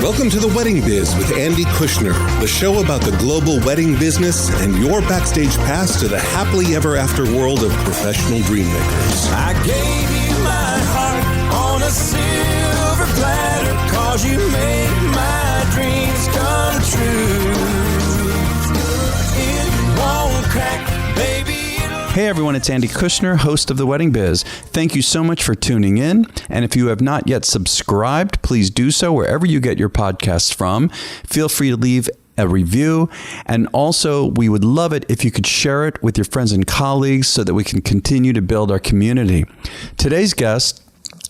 Welcome to The Wedding Biz with Andy Kushner, the show about the global wedding business and your backstage pass to the happily ever after world of professional dream makers. I gave you my heart on a silver platter, 'cause you made my dreams come true. It won't crack, baby. Hey everyone, it's Andy Kushner, host of The Wedding Biz. Thank you so much for tuning in. And if you have not yet subscribed, please do so wherever you get your podcasts from. Feel free to leave a review. And also, we would love it if you could share it with your friends and colleagues so that we can continue to build our community. Today's guest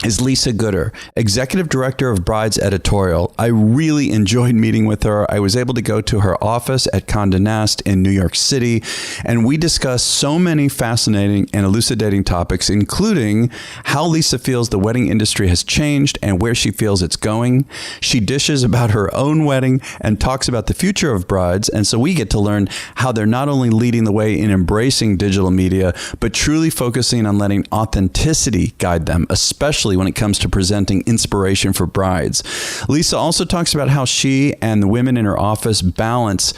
is Lisa Gooder, Executive Director of Brides Editorial. I really enjoyed meeting with her. I was able to go to her office at Condé Nast in New York City, and we discussed so many fascinating and elucidating topics, including how Lisa feels the wedding industry has changed and where she feels it's going. She dishes about her own wedding and talks about the future of brides, and so we get to learn how they're not only leading the way in embracing digital media, but truly focusing on letting authenticity guide them, especially when it comes to presenting inspiration for brides. Lisa also talks about how she and the women in her office balance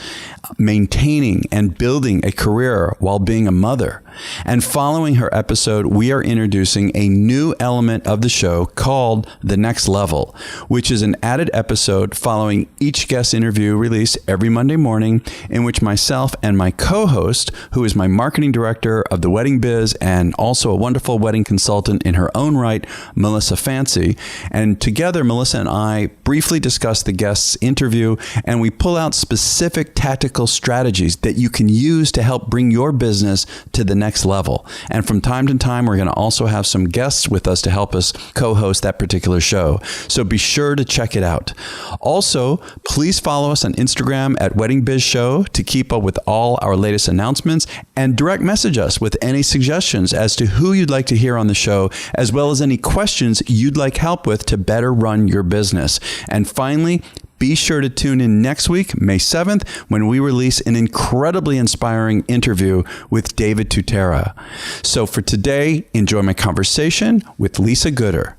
maintaining and building a career while being a mother. And following her episode, we are introducing a new element of the show called The Next Level, which is an added episode following each guest interview released every Monday morning, in which myself and my co-host, who is my marketing director of The Wedding Biz and also a wonderful wedding consultant in her own right, Melissa Fancy, and together Melissa and I briefly discuss the guest's interview, and we pull out specific tactical strategies that you can use to help bring your business to the next level. And from time to time, we're going to also have some guests with us to help us co-host that particular show. So be sure to check it out. Also, please follow us on Instagram at Wedding Biz Show to keep up with all our latest announcements, and direct message us with any suggestions as to who you'd like to hear on the show, as well as any questions you'd like help with to better run your business. And finally, be sure to tune in next week, May 7th, when we release an incredibly inspiring interview with David Tutera. So for today, enjoy my conversation with Lisa Gooder.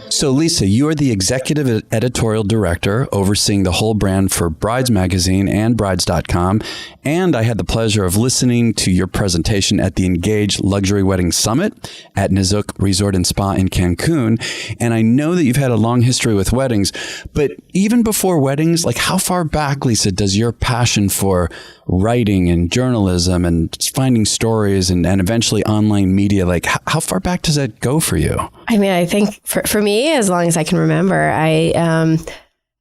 So Lisa, you are the executive editorial director overseeing the whole brand for Brides Magazine and Brides.com. And I had the pleasure of listening to your presentation at the Engage Luxury Wedding Summit at Nizuc Resort and Spa in Cancun. And I know that you've had a long history with weddings, but even before weddings, like how far back, Lisa, does your passion for writing and journalism and finding stories and eventually online media, like how far back does that go for you? I mean, I think for me, as long as I can remember,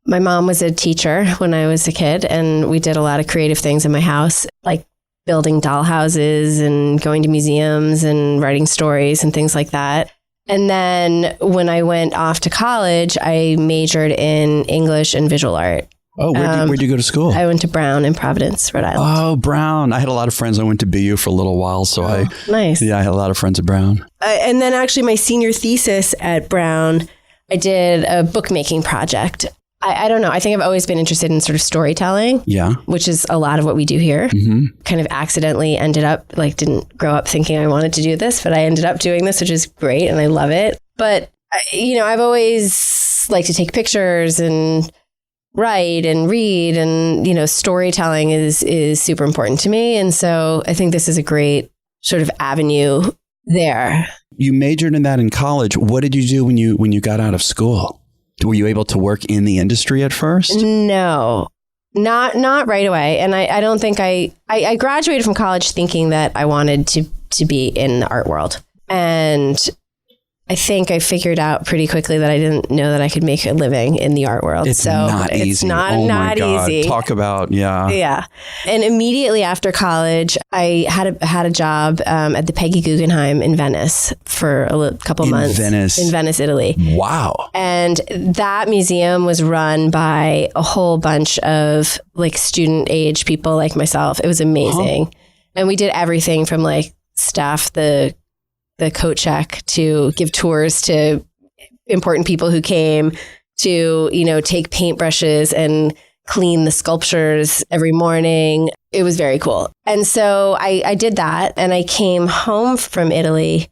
my mom was a teacher when I was a kid, and we did a lot of creative things in my house, like building doll houses and going to museums and writing stories and things like that. And then when I went off to college, I majored in English and visual art. Oh, where'd you go to school? I went to Brown in Providence, Rhode Island. Oh, Brown. I had a lot of friends. I went to BU for a little while. So nice. Yeah, I had a lot of friends at Brown. And then actually my senior thesis at Brown, I did a bookmaking project. I don't know. I think I've always been interested in sort of storytelling. Yeah. Which is a lot of what we do here. Mm-hmm. Kind of accidentally ended up, didn't grow up thinking I wanted to do this, but I ended up doing this, which is great. And I love it. But, I've always liked to take pictures and write and read, and, storytelling is super important to me. And so I think this is a great sort of avenue there. You majored in that in college. What did you do when you got out of school? Were you able to work in the industry at first? No, not right away. And I don't think I graduated from college thinking that I wanted to be in the art world. And I think I figured out pretty quickly that I didn't know that I could make a living in the art world. It's not easy. It's not easy. Talk about, yeah. Yeah. And immediately after college, I had a job at the Peggy Guggenheim in Venice for a couple months. In Venice, Italy. Wow. And that museum was run by a whole bunch of student age people like myself. It was amazing. Huh. And we did everything from staff the coat check to give tours to important people who came, to, take paintbrushes and clean the sculptures every morning. It was very cool. And so I did that, and I came home from Italy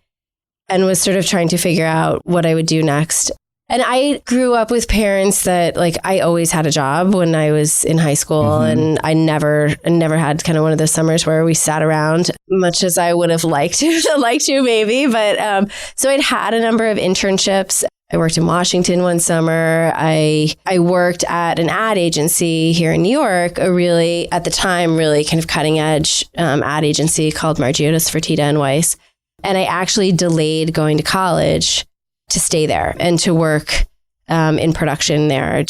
and was sort of trying to figure out what I would do next. And I grew up with parents that like I always had a job when I was in high school, and I never had kind of one of those summers where we sat around, much as I would have liked to maybe. But so I'd had a number of internships. I worked in Washington one summer. I worked at an ad agency here in New York, a really, at the time, really kind of cutting edge ad agency called Margiotas, Fertitta and Weiss. And I actually delayed going to college to stay there and to work in production there,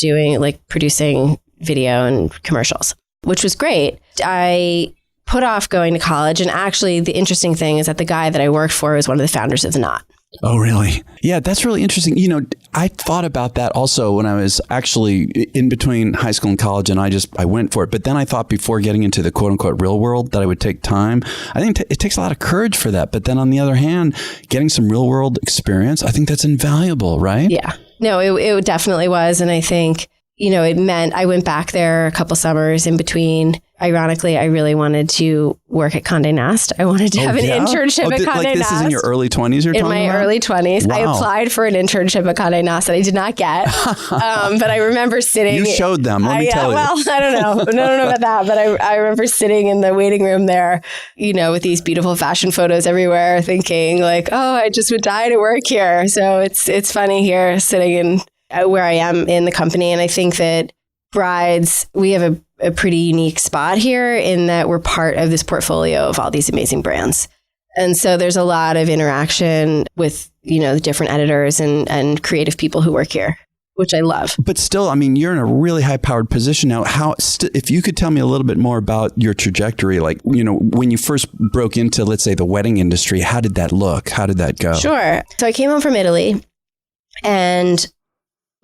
producing video and commercials, which was great. I put off going to college. And actually, the interesting thing is that the guy that I worked for was one of the founders of The Knot. Oh, really? Yeah, that's really interesting. You know, I thought about that also when I was actually in between high school and college, and I went for it. But then I thought before getting into the quote unquote real world that I would take time. I think it takes a lot of courage for that. But then on the other hand, getting some real world experience, I think that's invaluable, right? Yeah, no, it definitely was. And I think, you know, it meant I went back there a couple summers in between. Ironically, I really wanted to work at Condé Nast. I wanted to have an internship at Condé Nast. Like this is in your early 20s you're talking about? In my early 20s. Wow. I applied for an internship at Condé Nast that I did not get. But I remember sitting... You showed them, let me tell you. Well, I don't know. I don't know about that. But I remember sitting in the waiting room there, you know, with these beautiful fashion photos everywhere, thinking like, oh, I just would die to work here. So it's funny here sitting in where I am in the company. And I think that Brides, we have a pretty unique spot here in that we're part of this portfolio of all these amazing brands. And so there's a lot of interaction with, you know, the different editors and creative people who work here, which I love. But still, I mean, you're in a really high powered position now. If you could tell me a little bit more about your trajectory, like, you know, when you first broke into, let's say, the wedding industry, how did that look? How did that go? Sure. So I came home from Italy and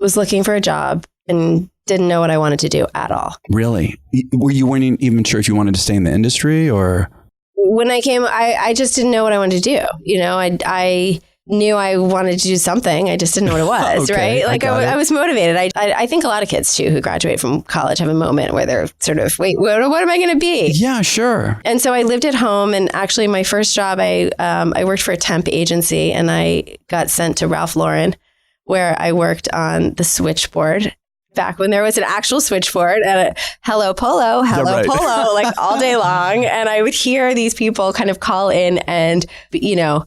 was looking for a job and didn't know what I wanted to do at all. Really? You weren't even sure if you wanted to stay in the industry or? When I came, I just didn't know what I wanted to do. You know, I knew I wanted to do something. I just didn't know what it was, okay, right? Like I was motivated. I think a lot of kids too who graduate from college have a moment where they're sort of, wait, what am I going to be? Yeah, sure. And so I lived at home, and actually my first job, I worked for a temp agency, and I got sent to Ralph Lauren, where I worked on the switchboard. Back when there was an actual switchboard and a hello polo, like all day long. And I would hear these people kind of call in and, you know,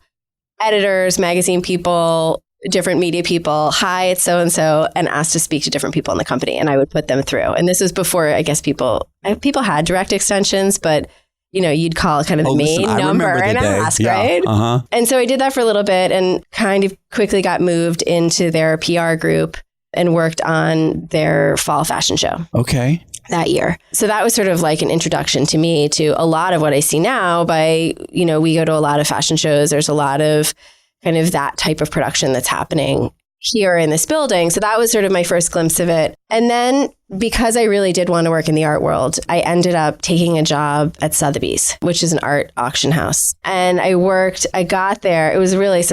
editors, magazine people, different media people, hi, it's so-and-so, and asked to speak to different people in the company. And I would put them through. And this was before, I guess, people had direct extensions, but, you know, you'd call kind of the main number and ask, right? Uh-huh. And so I did that for a little bit and kind of quickly got moved into their PR group and worked on their fall fashion show. Okay. That year. So that was sort of like an introduction to me to a lot of what I see now by, you know, we go to a lot of fashion shows. There's a lot of kind of that type of production that's happening here in this building. So that was sort of my first glimpse of it. And then because I really did want to work in the art world, I ended up taking a job at Sotheby's, which is an art auction house. And I got there. It was really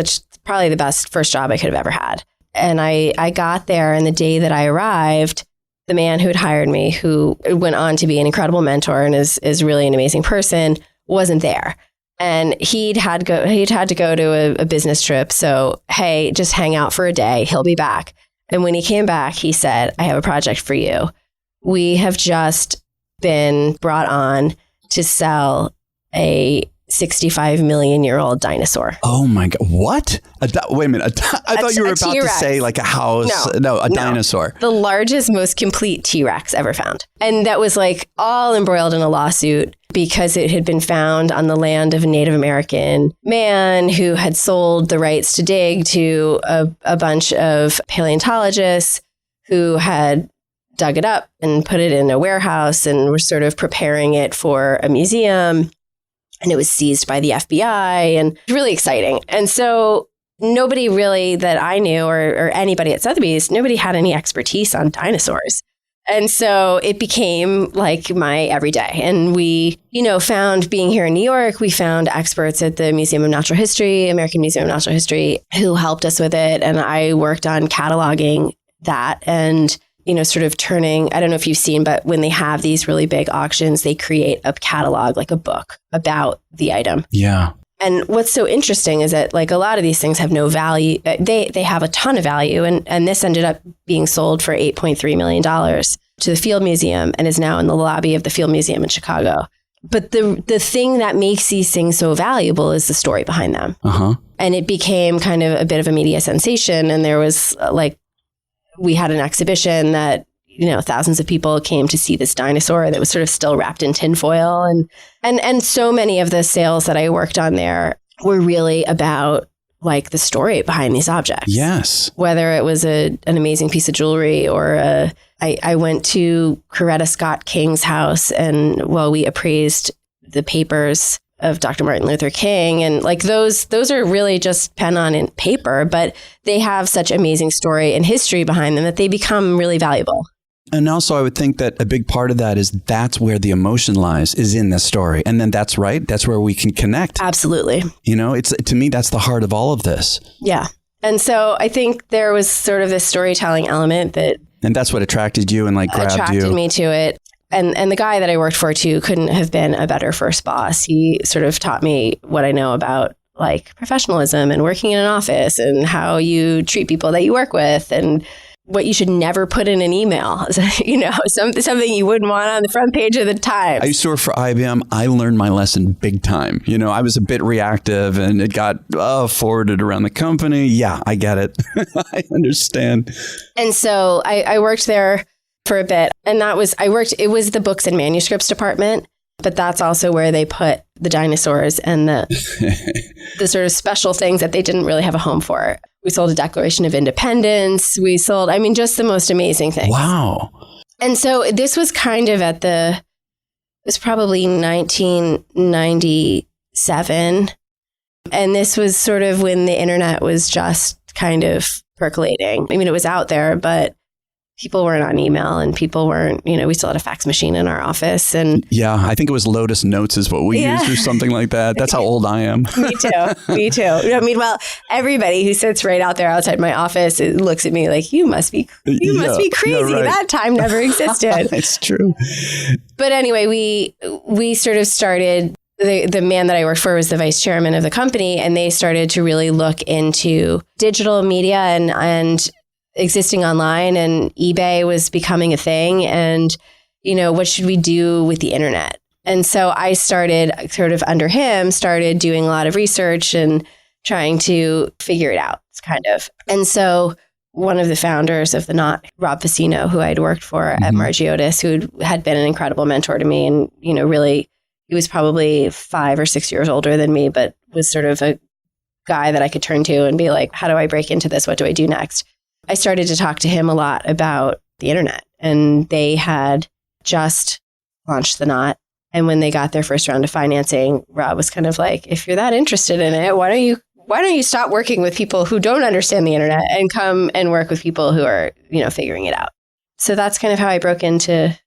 probably the best first job I could have ever had. And I got there, and the day that I arrived, the man who had hired me, who went on to be an incredible mentor and is really an amazing person, wasn't there. And he'd had to go to a business trip. So, hey, just hang out for a day. He'll be back. And when he came back, he said, I have a project for you. We have just been brought on to sell a 65 million year old dinosaur. Oh my God. What? Wait a minute. I thought you were about T-Rex. to say like a house. No, dinosaur. The largest, most complete T-Rex ever found. And that was like all embroiled in a lawsuit because it had been found on the land of a Native American man who had sold the rights to dig to a bunch of paleontologists who had dug it up and put it in a warehouse and were sort of preparing it for a museum. And it was seized by the FBI, and really exciting. And so nobody really that I knew or anybody at Sotheby's, nobody had any expertise on dinosaurs. And so it became like my everyday. And we, you know, found being here in New York, we found experts at the Museum of Natural History, American Museum of Natural History, who helped us with it. And I worked on cataloging that and, you know, sort of turning, I don't know if you've seen, but when they have these really big auctions, they create a catalog, like a book about the item. Yeah. And what's so interesting is that like a lot of these things have no value. They have a ton of value. And this ended up being sold for $8.3 million to the Field Museum and is now in the lobby of the Field Museum in Chicago. But the thing that makes these things so valuable is the story behind them. And it became kind of a bit of a media sensation. And there was we had an exhibition that, thousands of people came to see this dinosaur that was sort of still wrapped in tinfoil. And so many of the sales that I worked on there were really about like the story behind these objects. Yes. Whether it was an amazing piece of jewelry or I went to Coretta Scott King's house and we appraised the papers of Dr. Martin Luther King. And like those are really just pen on paper, but they have such amazing story and history behind them that they become really valuable. And also I would think that a big part of that is that's where the emotion lies, is in the story. And then that's where we can connect. Absolutely. It's, to me, that's the heart of all of this. Yeah. And so I think there was sort of this storytelling element and that's what attracted you and like grabbed you. Attracted me to it. And the guy that I worked for too couldn't have been a better first boss. He sort of taught me what I know about like professionalism and working in an office and how you treat people that you work with and what you should never put in an email, something you wouldn't want on the front page of the Times. I used to work for IBM. I learned my lesson big time. I was a bit reactive and it got forwarded around the company. Yeah, I get it. I understand. And so I worked there for a bit, and it was the books and manuscripts department, but that's also where they put the dinosaurs and the sort of special things that they didn't really have a home for. We sold a Declaration of Independence. We sold, just the most amazing things. Wow. And so this was kind of it was probably 1997. And this was sort of when the internet was just kind of percolating. It was out there, but people weren't on email and people weren't, we still had a fax machine in our office. And yeah, I think it was Lotus Notes is what we used or something like that. That's how old I am. Me too. Everybody who sits right out there outside my office looks at me like, you must be crazy. Right. That time never existed. It's true. But anyway, we sort of started, the man that I worked for was the vice chairman of the company, and they started to really look into digital media and existing online, and eBay was becoming a thing. And, what should we do with the internet? And so I started sort of under him, started doing a lot of research and trying to figure it out kind of. And so one of the founders of The Knot, Rob Facino, who I'd worked for at Margiotis, who had been an incredible mentor to me. And, really, he was probably 5 or 6 years older than me, but was sort of a guy that I could turn to and be like, how do I break into this? What do I do next? I started to talk to him a lot about the internet, and they had just launched The Knot. And when they got their first round of financing, Rob was kind of like, if you're that interested in it, why don't you stop working with people who don't understand the internet and come and work with people who are, figuring it out. So that's kind of how I broke into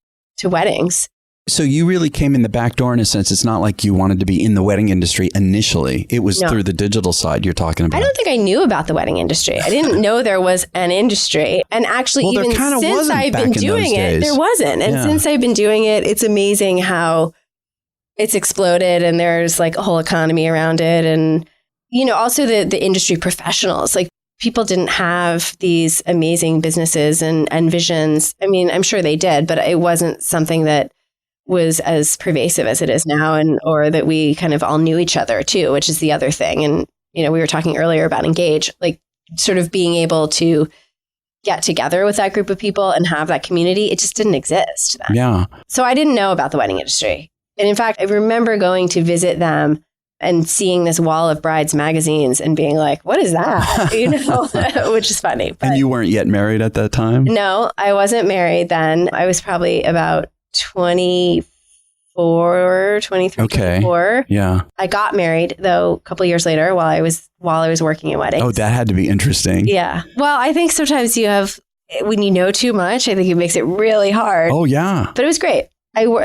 weddings. So you really came in the back door in a sense. It's not like you wanted to be in the wedding industry initially. It was through the digital side you're talking about. I don't think I knew about the wedding industry. I didn't know there was an industry. And actually, even since I've been doing it, there wasn't. And since I've been doing it, it's amazing how it's exploded and there's like a whole economy around it. And, also the industry professionals, like people didn't have these amazing businesses and visions. I'm sure they did, but it wasn't something that was as pervasive as it is now, or that we kind of all knew each other too, which is the other thing. And, we were talking earlier about Engage, like sort of being able to get together with that group of people and have that community. It just didn't exist then. Yeah. So I didn't know about the wedding industry. And in fact, I remember going to visit them and seeing this wall of brides magazines and being like, what is that? Which is funny. But and you weren't yet married at that time? No, I wasn't married then. I was probably about 23, 24. Yeah. I got married though a couple of years later while I was working in weddings. Oh, that had to be interesting. Yeah. Well, I think sometimes when you know too much, I think it makes it really hard. Oh yeah. But it was great.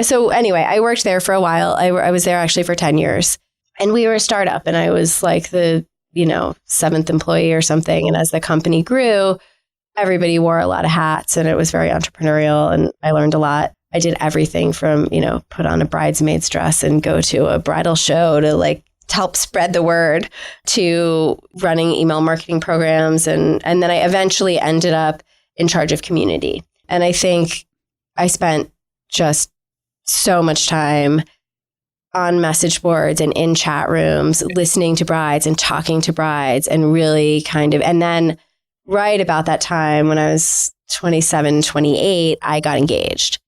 So anyway, I worked there for a while. I was there actually for 10 years, and we were a startup, and I was like the, 7th employee or something. And as the company grew, everybody wore a lot of hats, and it was very entrepreneurial, and I learned a lot. I did everything from, put on a bridesmaid's dress and go to a bridal show to like help spread the word to running email marketing programs. And then I eventually ended up in charge of community. And I think I spent just so much time on message boards and in chat rooms, listening to brides and talking to brides and really and then right about that time when I was 27, 28, I got engaged.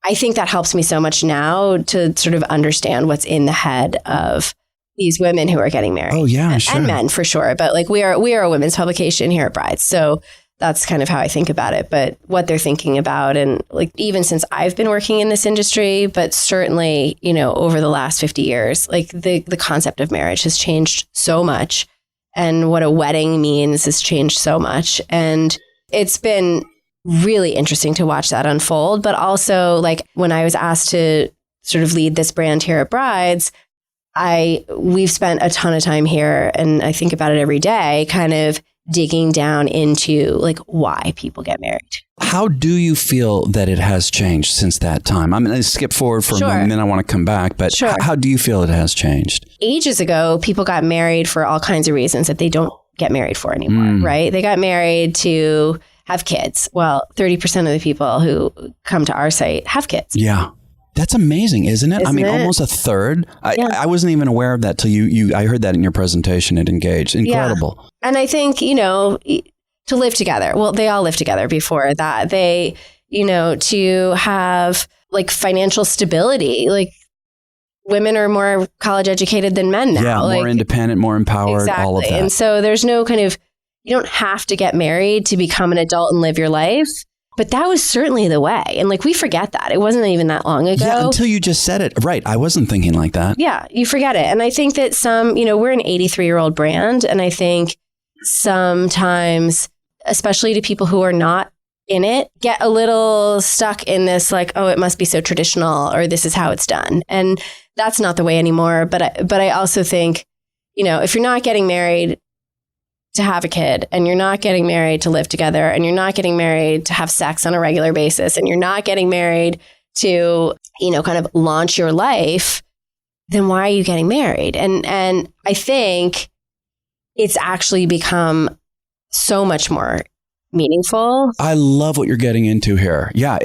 I think that helps me so much now to sort of understand what's in the head of these women who are getting married. Oh, yeah, sure. And men for sure. But like we are a women's publication here at Brides. So that's kind of how I think about it. But what they're thinking about, and like even since I've been working in this industry, but certainly, over the last 50 years, like the concept of marriage has changed so much. And what a wedding means has changed so much. And it's been really interesting to watch that unfold. But also, like when I was asked to sort of lead this brand here at Brides, we've spent a ton of time here, and I think about it every day, kind of digging down into like why people get married. How do you feel that it has changed since that time? I'm going to skip forward for a moment, and then I want to come back. But how do you feel it has changed? Ages ago, people got married for all kinds of reasons that they don't get married for anymore, right? They got married to have kids. Well, 30% of the people who come to our site have kids. Yeah. That's amazing, isn't it? Almost a third. I wasn't even aware of that till I heard that in your presentation at Engage. Incredible. Yeah. And I think, to live together. Well, they all lived together before that. They, to have like financial stability, like women are more college educated than men now. Yeah, more independent, more empowered, all of that. And so there's no you don't have to get married to become an adult and live your life. But that was certainly the way. And like, we forget that. It wasn't even that long ago. Yeah, until you just said it. Right. I wasn't thinking like that. Yeah, you forget it. And I think that we're an 83-year-old brand. And I think sometimes, especially to people who are not in it, get a little stuck in this like, oh, it must be so traditional, or this is how it's done. And that's not the way anymore. But I also think, if you're not getting married to have a kid, and you're not getting married to live together, and you're not getting married to have sex on a regular basis, and you're not getting married to, kind of launch your life, then why are you getting married? And I think it's actually become so much more meaningful. I love what you're getting into here. Yeah,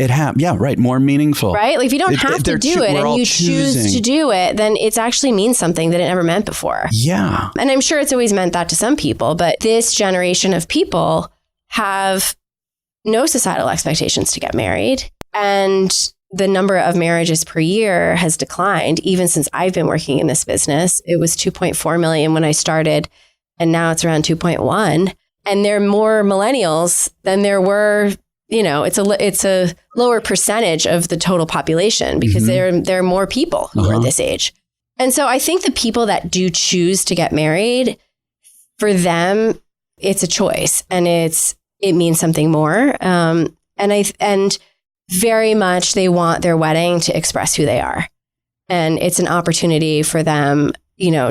right. More meaningful. Right? Like if you don't have to do it and you choose to do it, then it actually means something that it never meant before. Yeah. And I'm sure it's always meant that to some people, but this generation of people have no societal expectations to get married. And the number of marriages per year has declined even since I've been working in this business. It was 2.4 million when I started, and now it's around 2.1. And there are more millennials than there were, it's a lower percentage of the total population because there are more people who are this age. And so I think the people that do choose to get married, for them, it's a choice, and it means something more. And very much they want their wedding to express who they are. And it's an opportunity for them,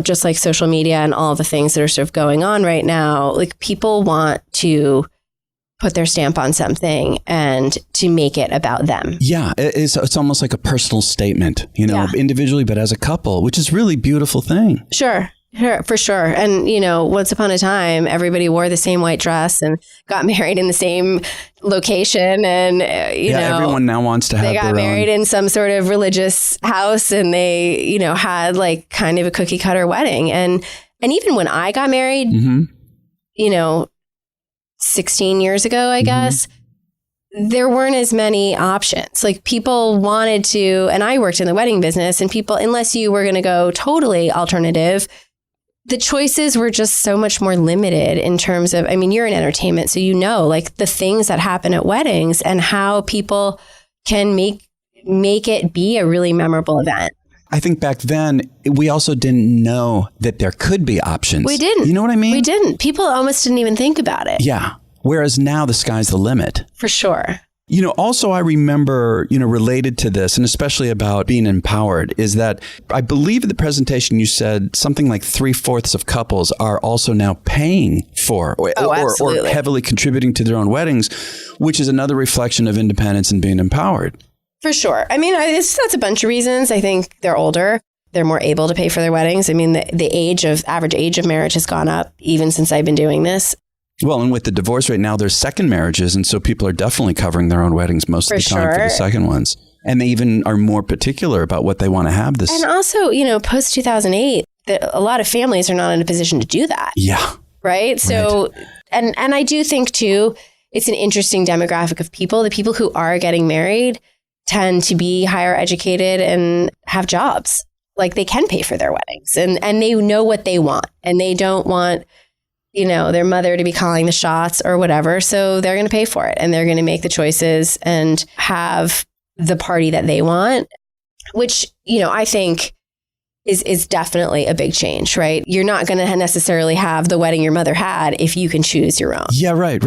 just like social media and all the things that are sort of going on right now, like people want to put their stamp on something and to make it about them. Yeah, it's almost like a personal statement, individually, but as a couple, which is really beautiful thing. Sure, for sure. And, once upon a time, everybody wore the same white dress and got married in the same location. And, everyone now wants to have they got married in some sort of religious house, and they, had like kind of a cookie cutter wedding. And even when I got married, 16 years ago, I guess, there weren't as many options. Like people wanted to, and I worked in the wedding business, and people, unless you were going to go totally alternative, the choices were just so much more limited in terms of, you're in entertainment, so like the things that happen at weddings and how people can make it be a really memorable event. I think back then, we also didn't know that there could be options. We didn't. You know what I mean? We didn't. People almost didn't even think about it. Yeah. Whereas now the sky's the limit. For sure. Also I remember, related to this, and especially about being empowered, is that I believe in the presentation you said something like 3/4 of couples are also now paying for or heavily contributing to their own weddings, which is another reflection of independence and being empowered. For sure. That's a bunch of reasons. I think they're older. they're more able to pay for their weddings. I mean, the average age of marriage has gone up even since I've been doing this. Well, and with the divorce rate now, there's second marriages. And so people are definitely covering their own weddings most of the time for the second ones. And they even are more particular about what they want to have this. And also, post 2008, a lot of families are not in a position to do that. Yeah. Right. So, and I do think too, it's an interesting demographic of people. The people who are getting married tend to be higher educated and have jobs. Like they can pay for their weddings and they know what they want and they don't want, their mother to be calling the shots or whatever. So they're going to pay for it and they're going to make the choices and have the party that they want, which, I think is definitely a big change, right? You're not going to necessarily have the wedding your mother had if you can choose your own. Yeah, right.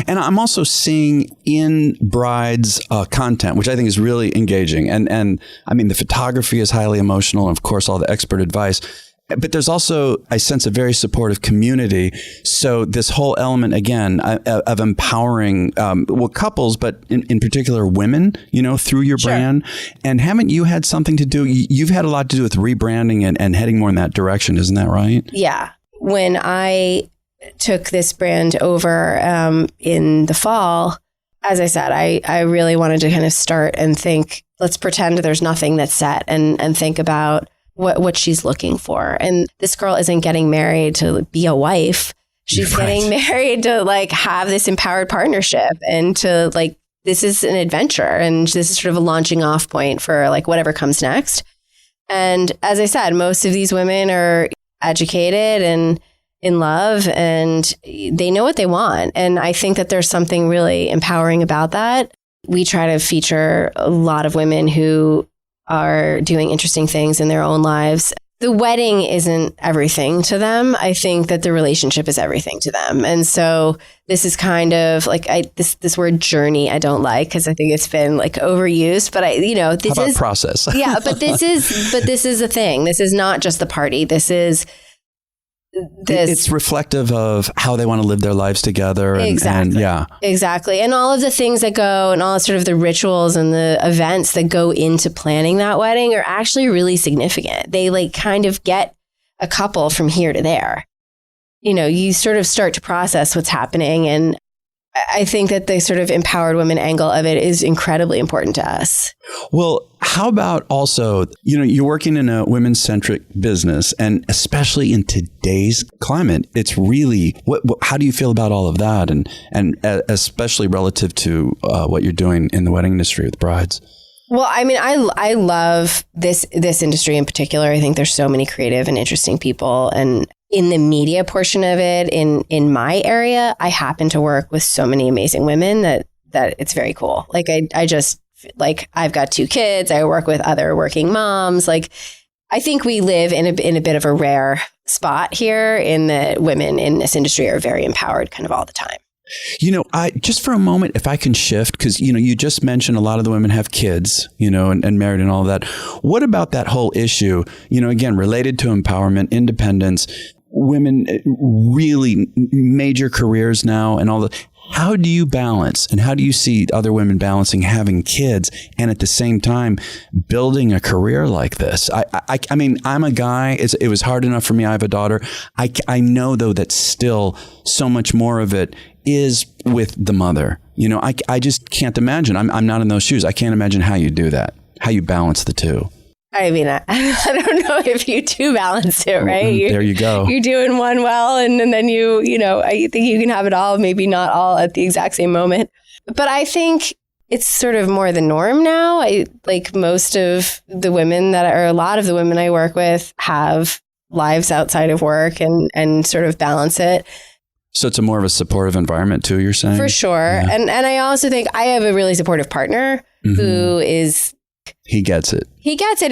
And I'm also seeing in brides content, which I think is really engaging. And I mean, the photography is highly emotional and of course, all the expert advice. But there's also, I sense a very supportive community. So this whole element, again, of empowering, couples, but in particular women, through your brand. And haven't you had something to do? You've had a lot to do with rebranding and heading more in that direction. Isn't that right? Yeah. When I took this brand over in the fall, as I said, I really wanted to kind of start and think, let's pretend there's nothing that's set and think about what she's looking for. And this girl isn't getting married to be a wife. She's getting married to have this empowered partnership and to this is an adventure. And this is sort of a launching off point for whatever comes next. And as I said, most of these women are educated and in love and they know what they want. And I think that there's something really empowering about that. We try to feature a lot of women who are doing interesting things in their own lives. The wedding isn't everything to them. I think that the relationship is everything to them. And so this is kind of this word journey I don't like because I think it's been overused, but this How about is process. Yeah, but this is a thing. This is not just the party. This is it's reflective of how they want to live their lives together. Exactly. And all of the things that go and all sort of the rituals and the events that go into planning that wedding are actually really significant. They kind of get a couple from here to there. You sort of start to process what's happening. And I think that the sort of empowered women angle of it is incredibly important to us. Well, how about also, you're working in a women-centric business, and especially in today's climate, it's really, how do you feel about all of that? And especially relative to what you're doing in the wedding industry with brides? Well, I mean, I love this industry in particular. I think there's so many creative and interesting people. And in the media portion of it, in my area, I happen to work with so many amazing women that it's very cool. I just I've got 2 kids. I work with other working moms. I think we live in a bit of a rare spot here in that women in this industry are very empowered kind of all the time. I just for a moment, if I can shift, because, you just mentioned a lot of the women have kids, and married and all of that. What about that whole issue, again, related to empowerment, independence, women really major careers now and all that. How do you balance and how do you see other women balancing having kids and at the same time building a career like this? I mean, I'm a guy. It was hard enough for me. I have a daughter. I know, though, that still so much more of it is with the mother. I just can't imagine. I'm not in those shoes. I can't imagine how you do that, how you balance the two. I mean, I don't know if you do balance it, right? There you go. You're doing one well, and then I think you can have it all, maybe not all at the exact same moment. But I think it's sort of more the norm now. Most of the women a lot of the women I work with have lives outside of work and sort of balance it. So it's a more of a supportive environment too, you're saying? For sure. Yeah. And I also think I have a really supportive partner who is... He gets it.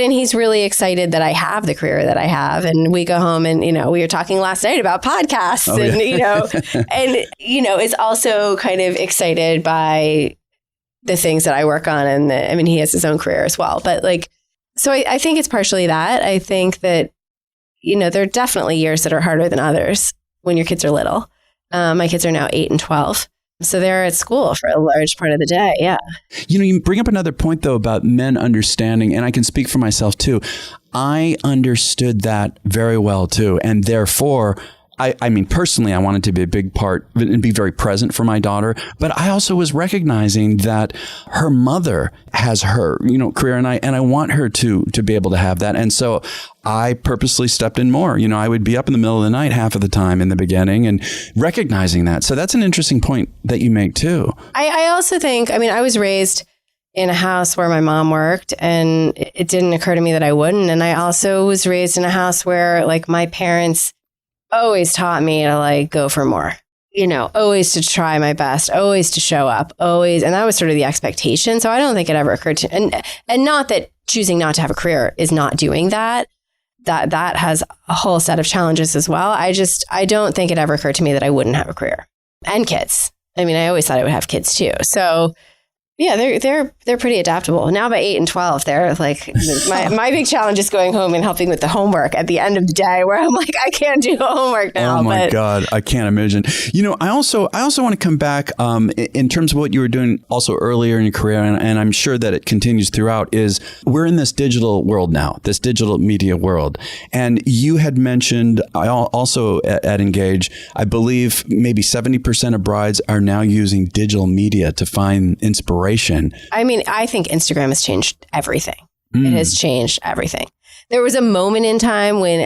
And he's really excited that I have the career that I have. And we go home and, we were talking last night about podcasts and, is also kind of excited by the things that I work on. And he has his own career as well. But so I think it's partially that. I think that, there are definitely years that are harder than others when your kids are little. My kids are now 8 and 12. So they're at school for a large part of the day. Yeah. You bring up another point, though, about men understanding, and I can speak for myself, too. I understood that very well too. And therefore, I mean, personally, I wanted to be a big part and be very present for my daughter. But I also was recognizing that her mother has her, career, and I want her to be able to have that. And so I purposely stepped in more. I would be up in the middle of the night half of the time in the beginning and recognizing that. So that's an interesting point that you make too. I also think, I was raised in a house where my mom worked, and it didn't occur to me that I wouldn't. And I also was raised in a house where my parents always taught me to go for more, always to try my best, always to show up, always. And that was sort of the expectation. So I don't think it ever occurred to, and not that choosing not to have a career is not doing that. That has a whole set of challenges as well. I don't think it ever occurred to me that I wouldn't have a career and kids. I always thought I would have kids too. So yeah, they're pretty adaptable. Now by 8 and 12, they're my big challenge is going home and helping with the homework at the end of the day, where I'm I can't do homework now. Oh my God, I can't imagine. I also want to come back in terms of what you were doing also earlier in your career, and I'm sure that it continues throughout. Is we're in this digital world now, this digital media world, and you had mentioned also at Engage, I believe maybe 70% of brides are now using digital media to find inspiration. I think Instagram has changed everything. It has changed everything. There was a moment in time when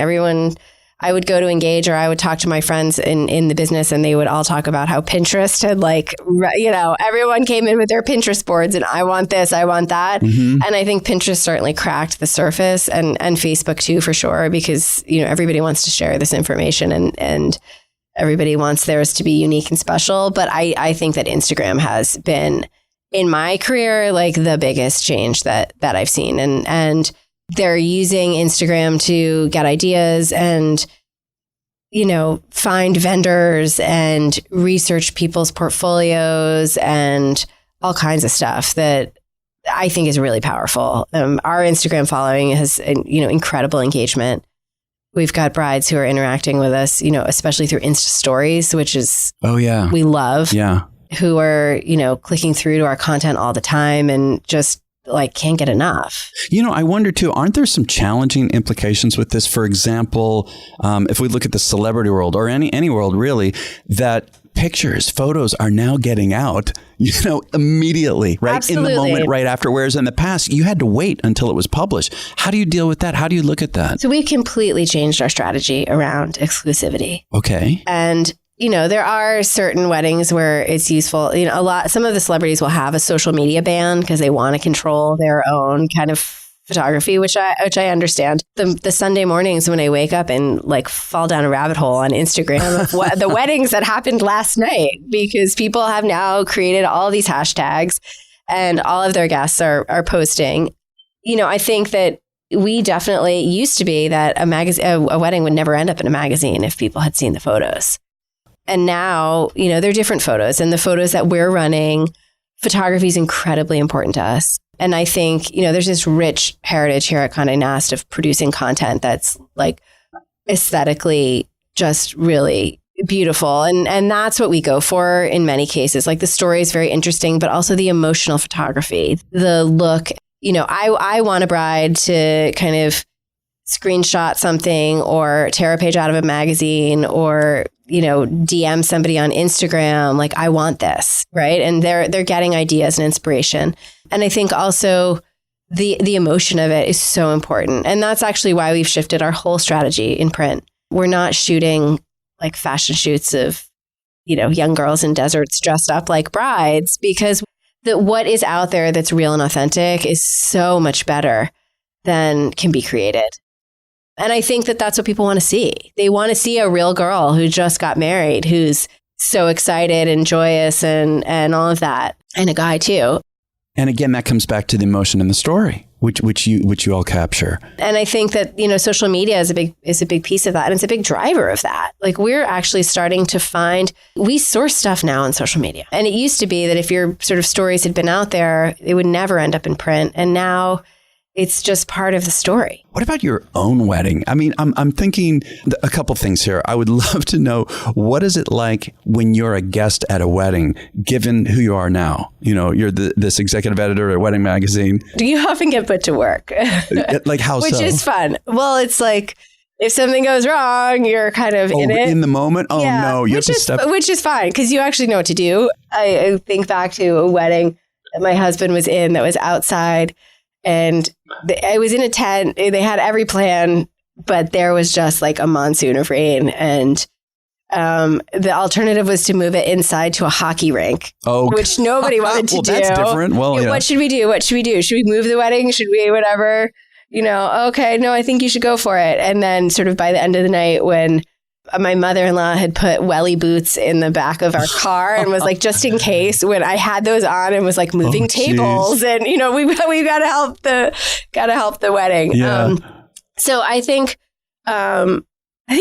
I would go to Engage, or I would talk to my friends in the business, and they would all talk about how Pinterest had everyone came in with their Pinterest boards, and I want this, I want that. Mm-hmm. And I think Pinterest certainly cracked the surface, and Facebook too, for sure, because, everybody wants to share this information, and everybody wants theirs to be unique and special. But I think that Instagram has been, in my career, the biggest change that I've seen. And they're using Instagram to get ideas and, find vendors and research people's portfolios and all kinds of stuff that I think is really powerful. Our Instagram following has, incredible engagement. We've got brides who are interacting with us, especially through Insta stories, which is, we love. Yeah. Who are, clicking through to our content all the time and just can't get enough. I wonder too, aren't there some challenging implications with this? For example, if we look at the celebrity world or any world really, that pictures, photos are now getting out, immediately, right? Absolutely. In the moment, right after. Whereas in the past, you had to wait until it was published. How do you deal with that? How do you look at that? So we completely changed our strategy around exclusivity. Okay. And there are certain weddings where it's useful. Some of the celebrities will have a social media ban because they want to control their own kind of photography, which I understand. The Sunday mornings when I wake up and fall down a rabbit hole on Instagram of the weddings that happened last night, because people have now created all these hashtags and all of their guests are posting. I think that we definitely used to be that a wedding would never end up in a magazine if people had seen the photos. And now, they're different photos, and the photos that we're running, photography is incredibly important to us. And I think, there's this rich heritage here at Condé Nast of producing content that's aesthetically just really beautiful. And that's what we go for in many cases. The story is very interesting, but also the emotional photography, the look. I want a bride to kind of screenshot something or tear a page out of a magazine or, DM somebody on Instagram. I want this, right? And they're getting ideas and inspiration. And I think also the emotion of it is so important. And that's actually why we've shifted our whole strategy in print. We're not shooting fashion shoots of, young girls in deserts dressed up like brides, because what is out there that's real and authentic is so much better than can be created. And I think that that's what people want to see. They want to see a real girl who just got married, who's so excited and joyous and all of that. And a guy too. And again, that comes back to the emotion in the story, which you all capture. And I think that, social media is a big piece of that. And it's a big driver of that. We're actually starting to we source stuff now on social media. And it used to be that if your sort of stories had been out there, it would never end up in print. And now it's just part of the story. What about your own wedding? I mean, I'm thinking a couple things here. I would love to know, what is it like when you're a guest at a wedding, given who you are now? You know, you're this executive editor at Wedding Magazine. Do you often get put to work? Like how Which so? is fun. Well, it's like, if something goes wrong, you're kind of in it. In the moment? Oh, yeah. No. You have to step. Which is fine, because you actually know what to do. I think back to a wedding that my husband was in that was outside. And I was in a tent. They had every plan, but there was just like a monsoon of rain. And the alternative was to move it inside to a hockey rink, which nobody wanted to do. That's different. Well, yeah. What should we do? What should we do? Should we move the wedding? Should we whatever? You know, okay, no, I think you should go for it. And then sort of by the end of the night, when my mother-in-law had put welly boots in the back of our car and was like, just in case, when I had those on and was like moving tables and, you know, we've got to help the wedding. Yeah. So I think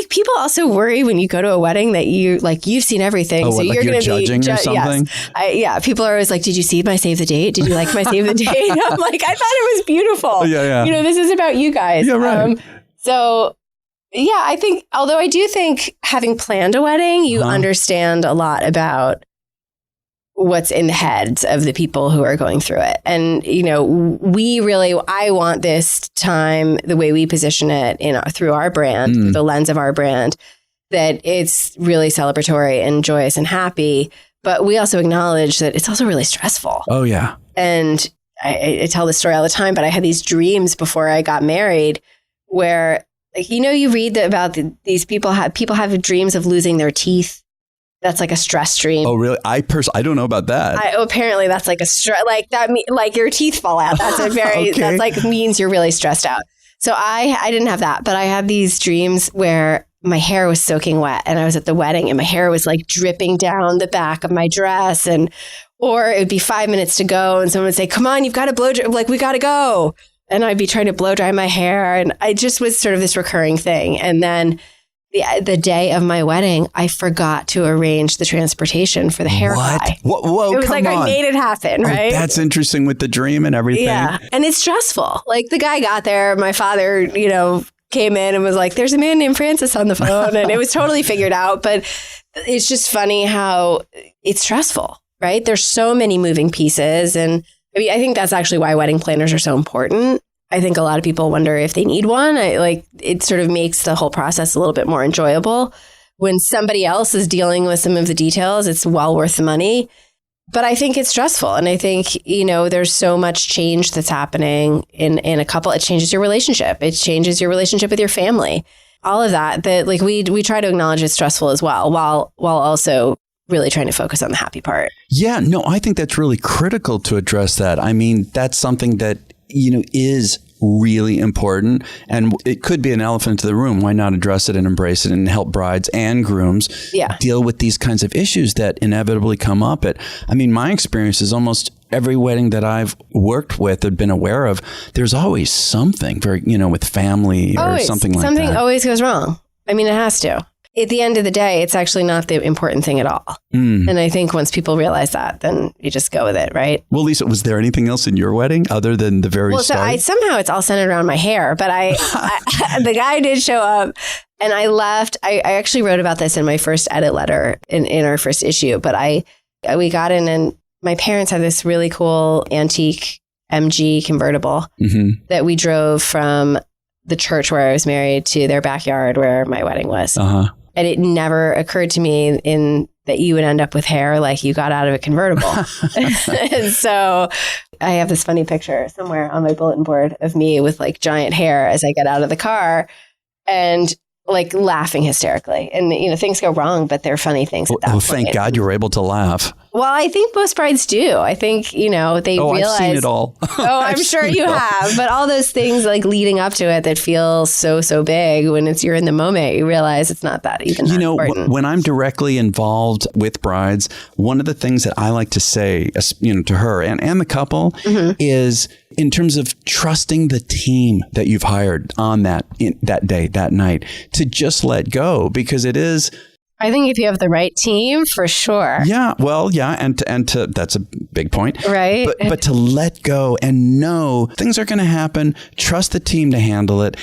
people also worry when you go to a wedding that you've seen everything. So you're going to be judging or something. Yes. People are always like, did you see my save the date? Did you like my save the date? I'm like, I thought it was beautiful. Yeah. You know, this is about you guys. Yeah, right. I think, although I do think having planned a wedding, you understand a lot about what's in the heads of the people who are going through it. And, you know, I want this time, the way we position it through our brand, through the lens of our brand, that it's really celebratory and joyous and happy. But we also acknowledge that it's also really stressful. Oh, yeah. And I tell this story all the time, but I had these dreams before I got married where, like, you know, you read about these people have dreams of losing their teeth. That's like a stress dream. Oh, really? I don't know about that. Apparently that's like a stress, like that, like your teeth fall out. That's a very, okay. That's like means you're really stressed out. So I didn't have that, but I had these dreams where my hair was soaking wet and I was at the wedding and my hair was like dripping down the back of my dress, or it would be 5 minutes to go and someone would say, come on, you've got to blow dry, like we got to go. And I'd be trying to blow dry my hair. And I just was sort of this recurring thing. And then the day of my wedding, I forgot to arrange the transportation for the hair guy. Whoa, it was like on. I made it happen, right? That's interesting with the dream and everything. Yeah. And it's stressful. Like the guy got there, my father, you know, came in and was like, there's a man named Francis on the phone. And it was totally figured out. But it's just funny how it's stressful, right? There's so many moving pieces. And I mean, I think that's actually why wedding planners are so important. I think a lot of people wonder if they need one. It sort of makes the whole process a little bit more enjoyable. When somebody else is dealing with some of the details, it's well worth the money. But I think it's stressful. And I think, you know, there's so much change that's happening in a couple. It changes your relationship. It changes your relationship with your family. All of that like we try to acknowledge it's stressful as well, while also really trying to focus on the happy part. Yeah, no, I think that's really critical to address that. I mean, that's something that, you know, is really important, and it could be an elephant in the room. Why not address it and embrace it and help brides and grooms deal with these kinds of issues that inevitably come up? I mean, my experience is almost every wedding that I've worked with or been aware of, there's always something with family or something like that. Something always goes wrong. I mean, it has to. At the end of the day, it's actually not the important thing at all. And I think once people realize that, then you just go with it, right? Well, Lisa, was there anything else in your wedding other than the very start? Somehow it's all centered around my hair, but the guy did show up and I left. I actually wrote about this in my first edit letter in our first issue, but we got in and my parents had this really cool antique MG convertible that we drove from the church where I was married to their backyard where my wedding was. And it never occurred to me that you would end up with hair like you got out of a convertible. And so I have this funny picture somewhere on my bulletin board of me with like giant hair as I get out of the car and like laughing hysterically. And, you know, things go wrong, but they're funny things at that point. Thank God you were able to laugh. Well, I think most brides do. I think, you know, they realize. I've seen it all. I'm sure you have. But all those things like leading up to it that feel so big, when you're in the moment, you realize it's not that even that important. When I'm directly involved with brides, one of the things that I like to say, you know, to her and the couple is in terms of trusting the team that you've hired on that day, that night, to just let go, because it is I think if you have the right team, for sure. Yeah, well, yeah, and that's a big point, right? But to let go and know things are going to happen, trust the team to handle it,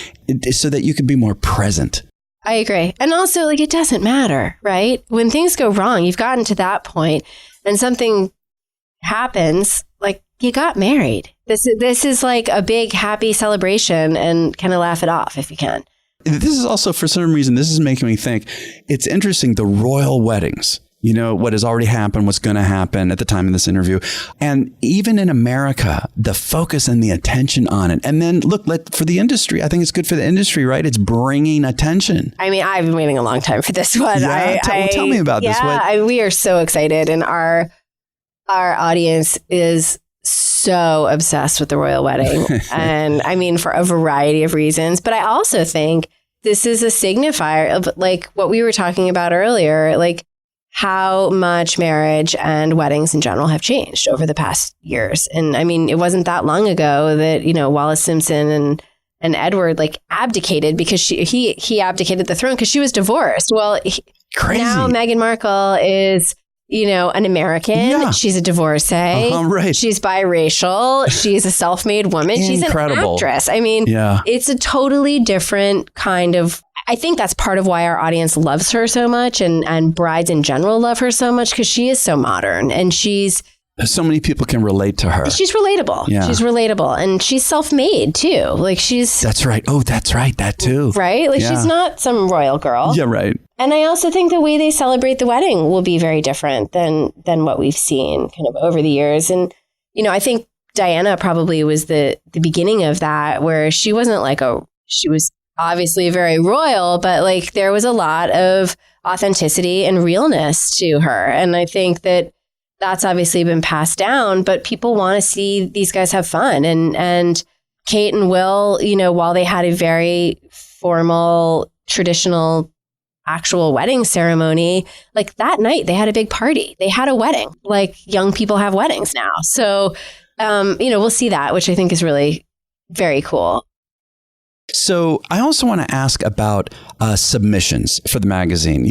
so that you can be more present. I agree, and also like it doesn't matter, right? When things go wrong, you've gotten to that point, and something happens, like you got married. This is like a big happy celebration, and kind of laugh it off if you can. This is also, for some reason, this is making me think, it's interesting, the royal weddings, what has already happened, what's going to happen at the time of this interview. And even in America, the focus and the attention on it. And then look, for the industry, I think it's good for the industry, right? It's bringing attention. I mean, I've been waiting a long time for this one. Yeah, tell me about this one. We are so excited. And our audience is so obsessed with the royal wedding. And I mean, for a variety of reasons. But I also think this is a signifier of like what we were talking about earlier, like how much marriage and weddings in general have changed over the past years. And I mean, it wasn't that long ago that, Wallis Simpson and Edward like abdicated because he abdicated the throne because she was divorced. Well, now Meghan Markle is an American. Yeah. She's a divorcee. Right. She's biracial. She's a self-made woman. She's an actress. I mean, It's a totally different kind of, I think that's part of why our audience loves her so much and brides in general love her so much because she is so modern and so many people can relate to her. She's relatable. Yeah. She's relatable. And she's self-made too. Like That's right. Oh, that's right. That too. Right? Like she's not some royal girl. Yeah, right. And I also think the way they celebrate the wedding will be very different than what we've seen kind of over the years. And, I think Diana probably was the beginning of that, where she wasn't she was obviously very royal, but like there was a lot of authenticity and realness to her. And I think that's obviously been passed down, but people want to see these guys have fun. And Kate and Will, while they had a very formal, traditional, actual wedding ceremony, like that night they had a big party. They had a wedding, like young people have weddings now. So, we'll see that, which I think is really very cool. So I also want to ask about submissions for the magazine.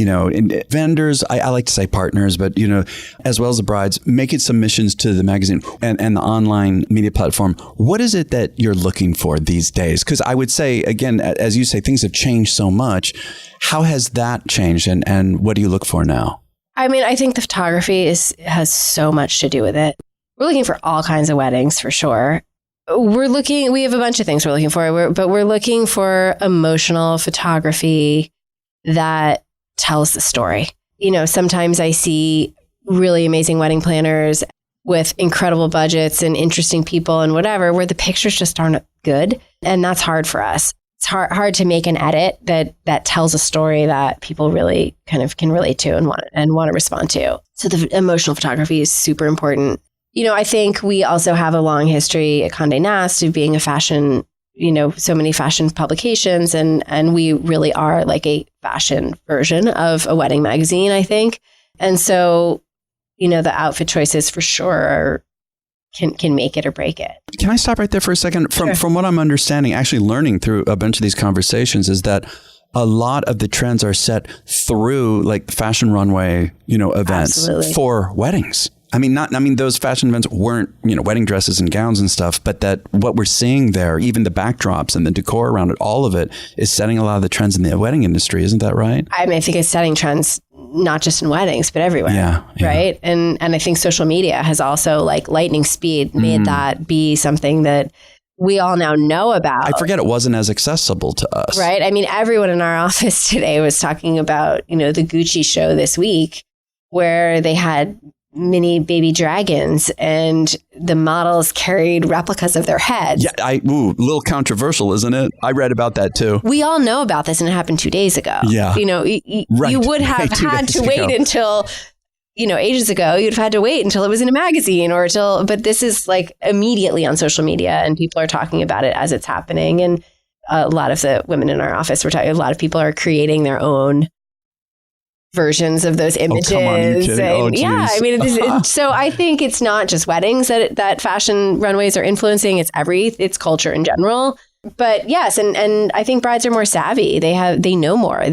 Vendors, I like to say partners, but, as well as the brides, making submissions to the magazine and the online media platform. What is it that you're looking for these days? Because I would say, again, as you say, things have changed so much. How has that changed and what do you look for now? I mean, I think the photography has so much to do with it. We're looking for all kinds of weddings for sure. We have a bunch of things we're looking for, but we're looking for emotional photography that tells the story. Sometimes I see really amazing wedding planners with incredible budgets and interesting people and whatever, where the pictures just aren't good. And that's hard for us. It's hard to make an edit that tells a story that people really kind of can relate to and want to respond to. So the emotional photography is super important. I think we also have a long history at Condé Nast of being a fashion, so many fashion publications, and we really are like a fashion version of a wedding magazine, I think. And so, the outfit choices for sure can make it or break it. Can I stop right there for a second? From what I'm understanding, actually learning through a bunch of these conversations, is that a lot of the trends are set through like fashion runway, events. Absolutely. For weddings. I mean, those fashion events weren't, wedding dresses and gowns and stuff, but that what we're seeing there, even the backdrops and the decor around it, all of it is setting a lot of the trends in the wedding industry. Isn't that right? I mean, I think it's setting trends, not just in weddings, but everywhere. Yeah. Right. And I think social media has also like lightning speed made that be something that we all now know about. I forget it wasn't as accessible to us. Right. I mean, everyone in our office today was talking about, the Gucci show this week where they had mini baby dragons and the models carried replicas of their heads. Yeah, a little controversial, isn't it? I read about that too. We all know about this and it happened 2 days ago. Yeah. You would have had to wait until, ages ago, you'd have had to wait until it was in a magazine but this is like immediately on social media and people are talking about it as it's happening. And a lot of the women in our office a lot of people are creating their own versions of those images. Oh, come on, are you kidding? Yeah, I mean, so I think it's not just weddings that fashion runways are influencing. It's culture in general. But yes, and I think brides are more savvy. They know more.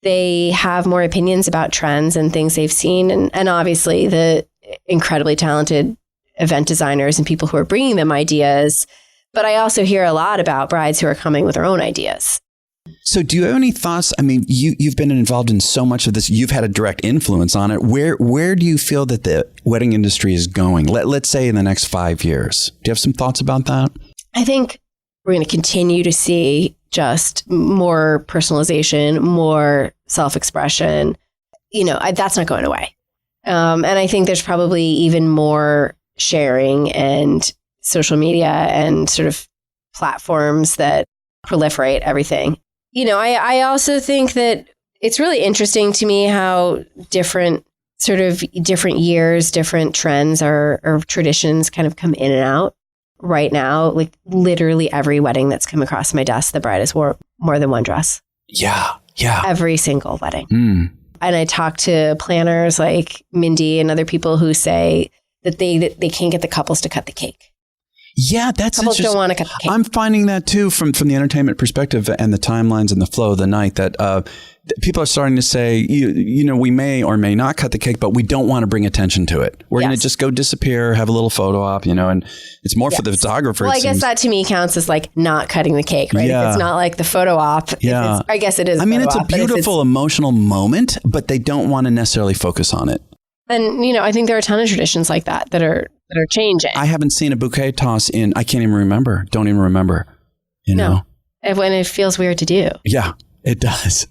they have more opinions about trends and things they've seen. And obviously the incredibly talented event designers and people who are bringing them ideas. But I also hear a lot about brides who are coming with their own ideas. So do you have any thoughts? I mean, you've been involved in so much of this. You've had a direct influence on it. Where do you feel that the wedding industry is going? Let's say in the next 5 years. Do you have some thoughts about that? I think we're going to continue to see just more personalization, more self-expression. That's not going away. And I think there's probably even more sharing and social media and sort of platforms that proliferate everything. I also think that it's really interesting to me how different years, different trends or traditions kind of come in and out. Right now, like literally every wedding that's come across my desk, the bride has wore more than one dress. Yeah. Every single wedding. And I talk to planners like Mindy and other people who say that they can't get the couples to cut the cake. Yeah, that's couples don't want to cut the cake. I'm finding that too from the entertainment perspective and the timelines and the flow of the night that people are starting to say, we may or may not cut the cake, but we don't want to bring attention to it. We're going to just go disappear, have a little photo op, and it's more for the photographer. Well, I guess that to me counts as like not cutting the cake, right? Yeah. If it's not like the photo op. Yeah. I guess it is. I mean, it's a beautiful emotional moment, but they don't want to necessarily focus on it. And, I think there are a ton of traditions like that are changing. I haven't seen a bouquet toss in, I can't even remember. Don't even remember. No. When it feels weird to do. Yeah, it does.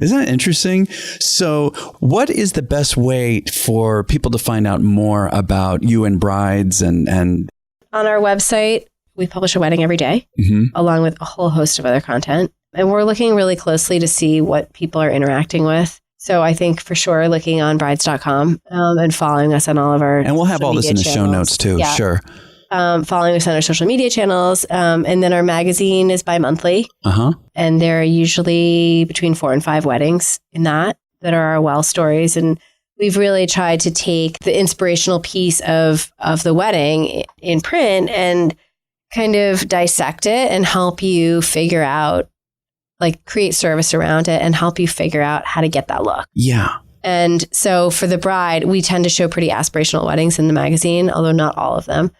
Isn't that interesting? So what is the best way for people to find out more about you and brides and on our website, we publish a wedding every day, along with a whole host of other content. And we're looking really closely to see what people are interacting with. So I think for sure looking on brides.com and following us on all of our And we'll have all this in the show notes too. Yeah. Sure. Following us on our social media channels. And then our magazine is bi-monthly. And there are usually between 4 and 5 weddings in that are our well stories. And we've really tried to take the inspirational piece of the wedding in print and kind of dissect it and help you figure out, like create service around it and help you figure out how to get that look. Yeah. And so for the bride, we tend to show pretty aspirational weddings in the magazine, although not all of them.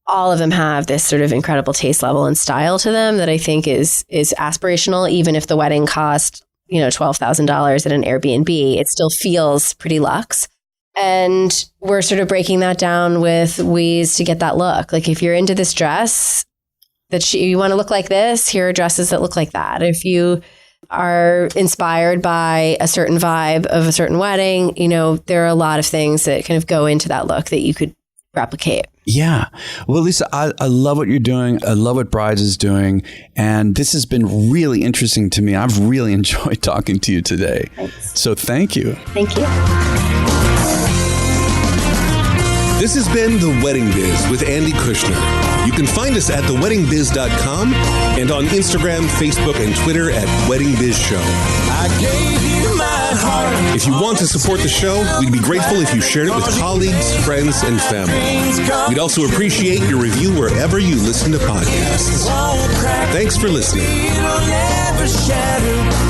All of them have this sort of incredible taste level and style to them that I think is aspirational. Even if the wedding cost, $12,000 at an Airbnb, it still feels pretty luxe. And we're sort of breaking that down with ways to get that look. Like if you're into this dress, you want to look like this, here are dresses that look like that. If you are inspired by a certain vibe of a certain wedding, there are a lot of things that kind of go into that look that you could replicate. Yeah. Well, Lisa, I love what you're doing. I love what Brides is doing. And this has been really interesting to me. I've really enjoyed talking to you today. Thanks. So thank you. Thank you. This has been The Wedding Biz with Andy Kushner. You can find us at theweddingbiz.com and on Instagram, Facebook, and Twitter at Wedding Biz Show. I gave you my heart. If you want to support the show, we'd be grateful if you shared it with colleagues, friends, and family. We'd also appreciate your review wherever you listen to podcasts. Thanks for listening. It'll never shatter.